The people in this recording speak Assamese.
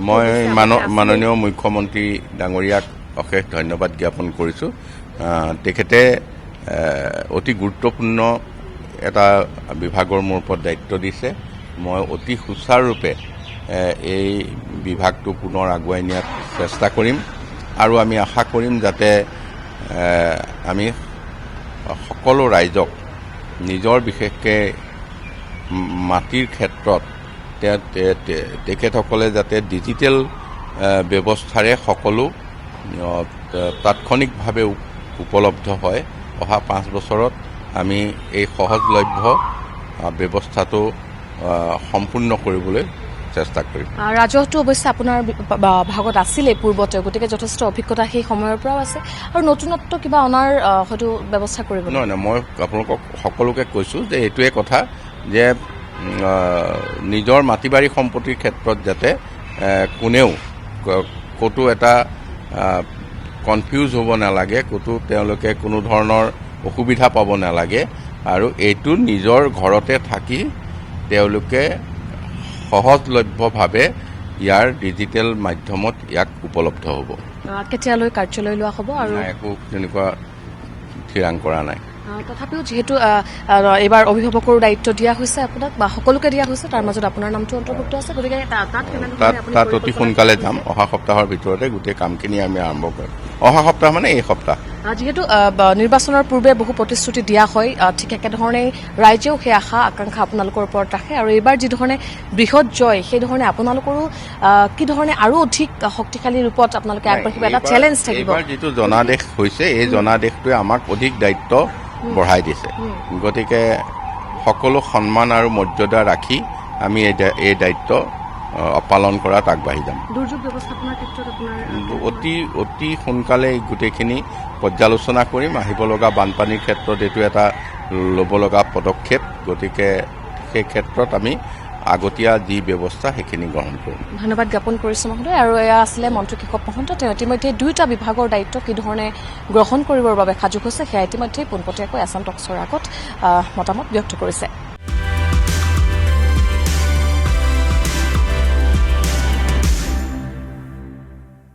মই মাননীয় মুখ্যমন্ত্ৰী ডাঙৰীয়াক অশেষ ধন্যবাদ জ্ঞাপন কৰিছোঁ। তেখেতে অতি গুৰুত্বপূৰ্ণ এটা বিভাগৰ মোৰ ওপৰত দায়িত্ব দিছে। মই অতি সুচাৰুৰূপে এই বিভাগটো পুনৰ আগুৱাই নিয়াত চেষ্টা কৰিম আৰু আমি আশা কৰিম যাতে আমি সকলো ৰাইজক নিজৰ বিশেষকৈ মাটিৰ ক্ষেত্ৰত তেখেতসকলে যাতে ডিজিটেল ব্যৱস্থাৰে সকলো তাৎক্ষণিকভাৱে উপলব্ধ হয়। অহা 5 বছৰত আমি এই সহজলভ্য ব্যৱস্থাটো সম্পূৰ্ণ কৰিবলৈ চেষ্টা কৰিম। ৰাজহটো অৱশ্যে আপোনাৰ ভাগত আছিলে পূৰ্বতে, গতিকে যথেষ্ট অভিজ্ঞতা সেই সময়ৰ পৰাও আছে আৰু নতুনত্ব কিবা অনাৰ হয়তো ব্যৱস্থা কৰিব। নহয়, মই আপোনালোকক সকলোকে কৈছোঁ যে এইটোৱে কথা যে নিজৰ মাটি বাৰী সম্পত্তিৰ ক্ষেত্ৰত যাতে কোনেও ক'তো এটা কনফিউজ হ'ব নালাগে, ক'তো তেওঁলোকে কোনো ধৰণৰ অসুবিধা পাব নালাগে আৰু এইটো নিজৰ ঘৰতে থাকি তেওঁলোকে সহজলভ্যভাৱে ইয়াৰ ডিজিটেল মাধ্যমত ইয়াক উপলব্ধ হ'ব। কেতিয়ালৈ কাৰ্যালয় লোৱা হ'ব আৰু একো তেনেকুৱা থিৰাং কৰা নাই। তথাপিও যিহেতু এইবাৰ অভিভাৱকৰ দায়িত্ব দিয়া হৈছে আপোনাক বা সকলোকে দিয়া হৈছে, তাৰ মাজত আপোনাৰ নামটো অন্তৰ্ভুক্ত আছে, গতিকে তাত অতি সোনকালে যাম। অহা সপ্তাহৰ ভিতৰতে গোটেই কামখিনি আমি আৰম্ভ কৰিম। অহা সপ্তাহ মানে এই সপ্তাহ। যিহেতু নিৰ্বাচনৰ পূৰ্বে বহু প্ৰতিশ্ৰুতি দিয়া হয়, ঠিক একেধৰণে ৰাইজেও সেই আশা আকাংক্ষা আপোনালোকৰ ওপৰত ৰাখে আৰু এইবাৰ যিধৰণে বৃহৎ জয়, সেইধৰণে আপোনালোকৰো কি ধৰণে আৰু অধিক শক্তিশালী ৰূপত আপোনালোকে আগবাঢ়িব, এটা চেলেঞ্জ থাকিব। এইবাৰ যিটো জনাদেশ হৈছে, এই জনাদেশটোৱে আমাক অধিক দায়িত্ব বঢ়াই দিছে। গতিকে সকলো সন্মান আৰু মৰ্যাদা ৰাখি আমি এই দায়িত্ব পালন কৰাত আগবাঢ়ি যাম। দুৰ্যোগ ব্যৱস্থাপনাৰ ক্ষেত্ৰত অতি সোনকালে গোটেইখিনি পৰ্যালোচনা কৰিম। আহিব লগা বানপানীৰ ক্ষেত্ৰত এইটো এটা ল'ব লগা পদক্ষেপ, গতিকে সেই ক্ষেত্ৰত আমি আগতীয়া যি ব্যৱস্থা সেইখিনি গ্ৰহণ কৰিম। ধন্যবাদ জ্ঞাপন কৰিছোঁ মহোদয়। আৰু এয়া আছিলে মন্ত্ৰী কেশৱ মহন্ত। তেওঁ ইতিমধ্যে 2টা বিভাগৰ দায়িত্ব কি ধৰণে গ্ৰহণ কৰিবৰ বাবে সাজু হৈছে সেয়া ইতিমধ্যে পোনপটীয়াকৈ আছাম টক্সৰ আগত মতামত ব্যক্ত কৰিছে।